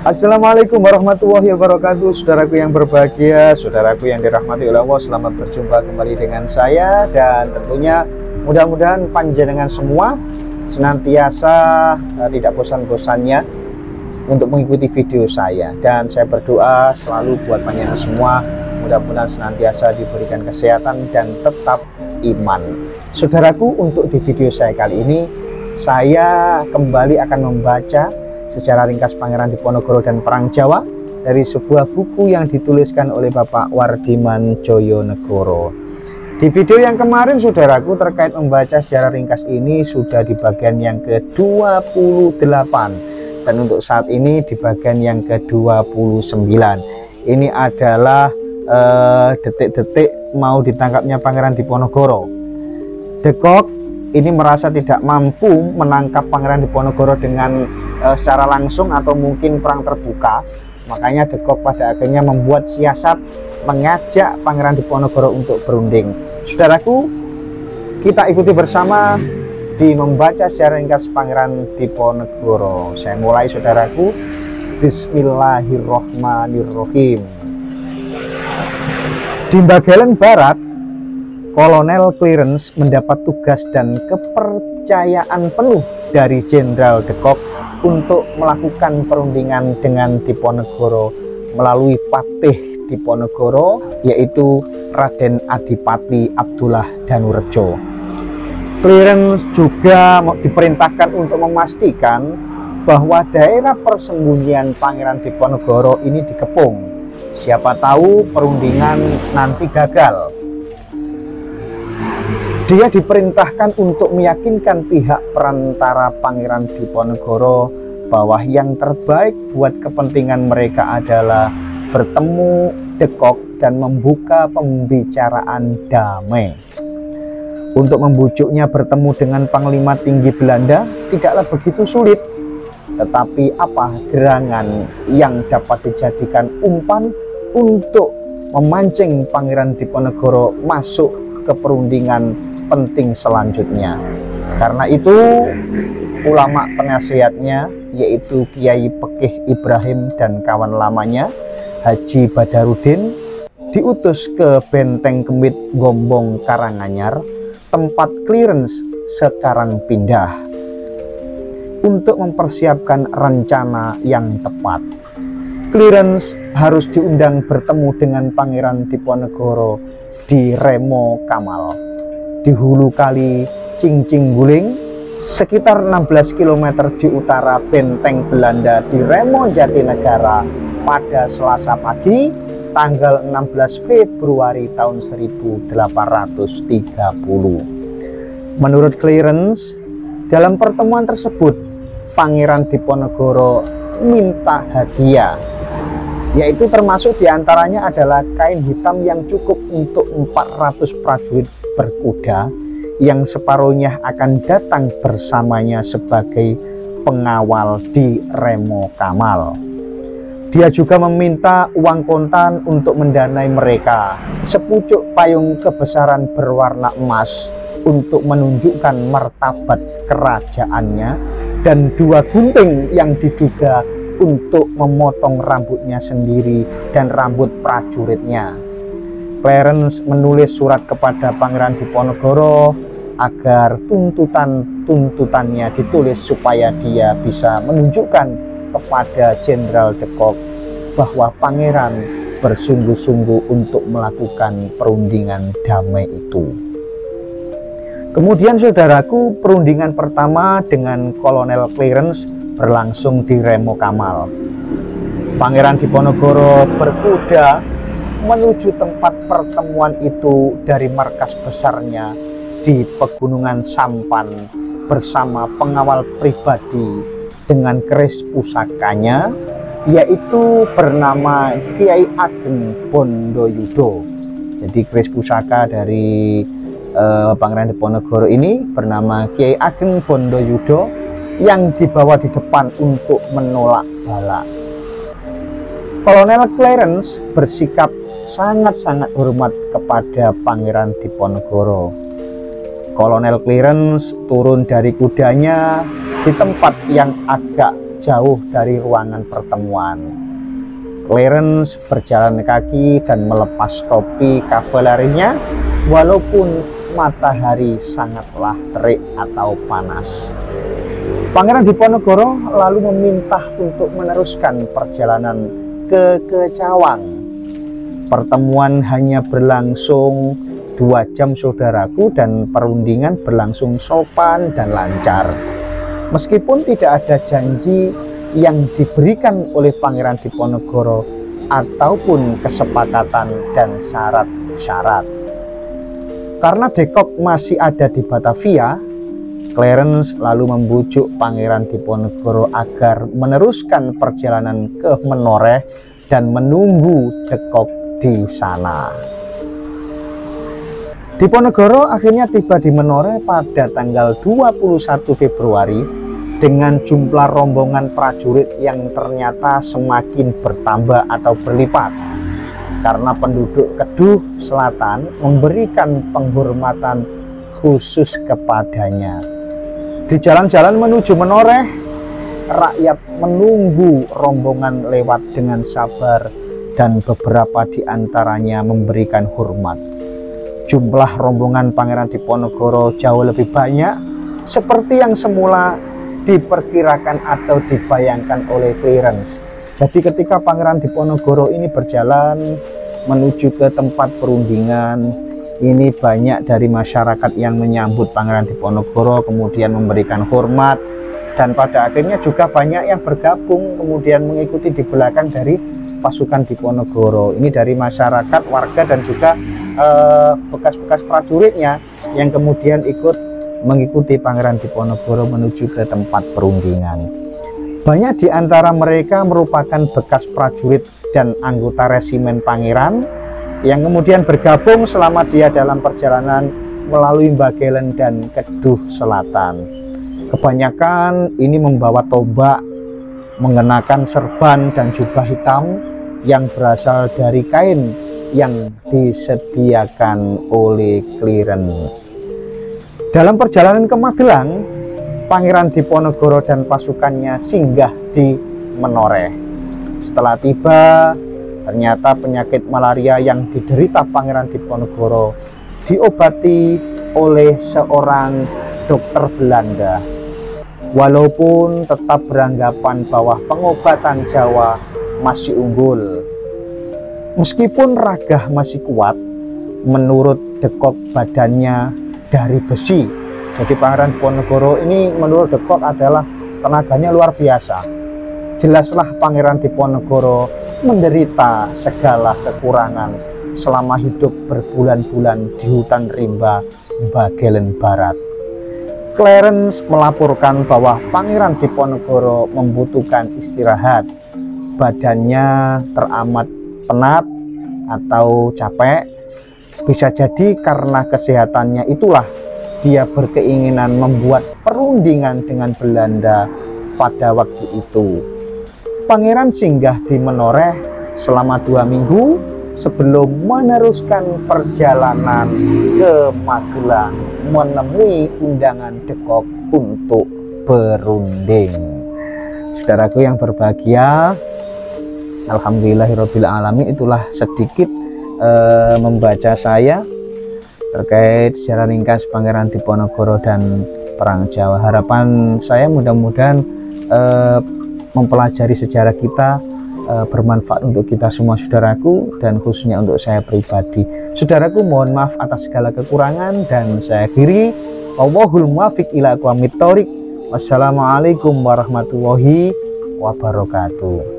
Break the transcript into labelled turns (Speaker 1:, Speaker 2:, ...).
Speaker 1: Assalamualaikum warahmatullahi wabarakatuh. Saudaraku yang berbahagia, saudaraku yang dirahmati oleh Allah, selamat berjumpa kembali dengan saya. Dan tentunya mudah-mudahan panjenengan semua senantiasa tidak bosan-bosannya untuk mengikuti video saya. Dan saya berdoa selalu buat panjenengan semua, mudah-mudahan senantiasa diberikan kesehatan dan tetap iman. Saudaraku, untuk di video saya kali ini, saya kembali akan membaca secara ringkas Pangeran Diponegoro dan Perang Jawa dari sebuah buku yang dituliskan oleh Bapak Wardiman Djojonegoro. Di video yang kemarin, saudaraku, terkait membaca secara ringkas ini sudah di bagian yang ke-28, dan untuk saat ini di bagian yang ke-29. Ini adalah detik-detik mau ditangkapnya Pangeran Diponegoro. Dekok ini merasa tidak mampu menangkap Pangeran Diponegoro dengan secara langsung atau mungkin perang terbuka. Makanya Dekok pada akhirnya membuat siasat mengajak Pangeran Diponegoro untuk berunding. Saudaraku, kita ikuti bersama di membaca secara ringkas Pangeran Diponegoro. Saya mulai, saudaraku. Bismillahirrohmanirrohim. Di Bagelen Barat, Kolonel Clarence mendapat tugas dan kepercayaan penuh dari Jenderal Dekok untuk melakukan perundingan dengan Diponegoro melalui Patih Diponegoro, yaitu Raden Adipati Abdullah Danurejo. Clarence juga diperintahkan untuk memastikan bahwa daerah persembunyian Pangeran Diponegoro ini dikepung. Siapa tahu perundingan nanti gagal. Dia diperintahkan untuk meyakinkan pihak perantara Pangeran Diponegoro bahwa yang terbaik buat kepentingan mereka adalah bertemu Dekok dan membuka pembicaraan damai. Untuk membujuknya bertemu dengan Panglima Tinggi Belanda tidaklah begitu sulit, tetapi apa gerangan yang dapat dijadikan umpan untuk memancing Pangeran Diponegoro masuk ke perundingan penting selanjutnya. Karena itu ulama penasihatnya, yaitu Kiai Pekih Ibrahim dan kawan lamanya Haji Badarudin, diutus ke Benteng Kemit Gombong Karanganyar, tempat Clarence sekarang pindah, untuk mempersiapkan rencana yang tepat. Clarence harus diundang bertemu dengan Pangeran Diponegoro di Remo Kamal, di hulu kali Cincing Guling, sekitar 16 km di utara benteng Belanda di Remo Jatinegara pada Selasa pagi tanggal 16 Februari tahun 1830. Menurut Clarence, dalam pertemuan tersebut Pangeran Diponegoro minta hadiah, yaitu termasuk diantaranya adalah kain hitam yang cukup untuk 400 prajurit berkuda yang separuhnya akan datang bersamanya sebagai pengawal di Remo Kamal. Dia juga meminta uang kontan untuk mendanai mereka, sepucuk payung kebesaran berwarna emas untuk menunjukkan martabat kerajaannya, dan 2 gunting yang diduga untuk memotong rambutnya sendiri dan rambut prajuritnya. Clarence menulis surat kepada Pangeran Diponegoro agar tuntutannya ditulis supaya dia bisa menunjukkan kepada Jenderal Dekok bahwa Pangeran bersungguh-sungguh untuk melakukan perundingan damai itu. Kemudian, saudaraku, perundingan pertama dengan Kolonel Clarence berlangsung di Remo Kamal. Pangeran Diponegoro berkuda menuju tempat pertemuan itu dari markas besarnya di Pegunungan Sampan bersama pengawal pribadi dengan keris pusakanya, yaitu bernama Kiai Ageng Bondoyudo. Jadi keris pusaka dari Pangeran Diponegoro ini bernama Kiai Ageng Bondoyudo yang dibawa di depan untuk menolak bala. Kolonel Clarence bersikap sangat-sangat hormat kepada Pangeran Diponegoro. Kolonel Clarence turun dari kudanya di tempat yang agak jauh dari ruangan pertemuan. Clarence berjalan kaki dan melepas topi kavalerinya walaupun matahari sangatlah terik atau panas. Pangeran Diponegoro lalu meminta untuk meneruskan perjalanan ke Cawang. Pertemuan hanya berlangsung 2 jam saudaraku, dan perundingan berlangsung sopan dan lancar. Meskipun tidak ada janji yang diberikan oleh Pangeran Diponegoro ataupun kesepakatan dan syarat-syarat. Karena De Kock masih ada di Batavia, Clarence lalu membujuk Pangeran Diponegoro agar meneruskan perjalanan ke Menoreh dan menunggu De Kock di sana. Diponegoro akhirnya tiba di Menoreh pada tanggal 21 Februari dengan jumlah rombongan prajurit yang ternyata semakin bertambah atau berlipat karena penduduk Keduh Selatan memberikan penghormatan khusus kepadanya. Di jalan-jalan menuju Menoreh, rakyat menunggu rombongan lewat dengan sabar dan beberapa di antaranya memberikan hormat. Jumlah rombongan Pangeran Diponegoro jauh lebih banyak seperti yang semula diperkirakan atau dibayangkan oleh Clarence. Jadi ketika Pangeran Diponegoro ini berjalan menuju ke tempat perundingan, ini banyak dari masyarakat yang menyambut Pangeran Diponegoro, kemudian memberikan hormat, dan pada akhirnya juga banyak yang bergabung kemudian mengikuti di belakang dari pasukan Diponegoro. Ini dari masyarakat, warga, dan juga bekas-bekas prajuritnya yang kemudian ikut mengikuti Pangeran Diponegoro menuju ke tempat perundingan. Banyak di antara mereka merupakan bekas prajurit dan anggota resimen Pangeran yang kemudian bergabung selama dia dalam perjalanan melalui Bagelen dan Keduh Selatan. Kebanyakan ini membawa tombak, mengenakan serban dan jubah hitam yang berasal dari kain yang disediakan oleh Clarence. Dalam perjalanan ke Magelang, Pangeran Diponegoro dan pasukannya singgah di Menoreh. Setelah tiba, ternyata penyakit malaria yang diderita Pangeran Diponegoro diobati oleh seorang dokter Belanda. Walaupun tetap beranggapan bahwa pengobatan Jawa masih unggul. Meskipun Ragah masih kuat, menurut De Kock badannya dari besi. Jadi Pangeran Diponegoro ini menurut De Kock adalah tenaganya luar biasa. Jelaslah Pangeran Diponegoro menderita segala kekurangan selama hidup berbulan-bulan di hutan rimba Bagelen Barat. Clarence melaporkan bahwa Pangeran Diponegoro membutuhkan istirahat. Badannya teramat penat atau capek. Bisa jadi karena kesehatannya itulah dia berkeinginan membuat perundingan dengan Belanda pada waktu itu. Pangeran singgah di Menoreh selama 2 minggu sebelum meneruskan perjalanan ke Magelang menemui undangan De Kock untuk berunding. Saudaraku yang berbahagia, alhamdulillahirabbil alamin, itulah sedikit membaca saya terkait secara ringkas Pangeran Diponegoro dan Perang Jawa. Harapan saya mudah-mudahan mempelajari sejarah kita bermanfaat untuk kita semua saudaraku, dan khususnya untuk saya pribadi. Saudaraku, mohon maaf atas segala kekurangan, dan saya akhiri, wallahul muwaffiq ila aqwamit thoriq. Wassalamualaikum warahmatullahi wabarakatuh.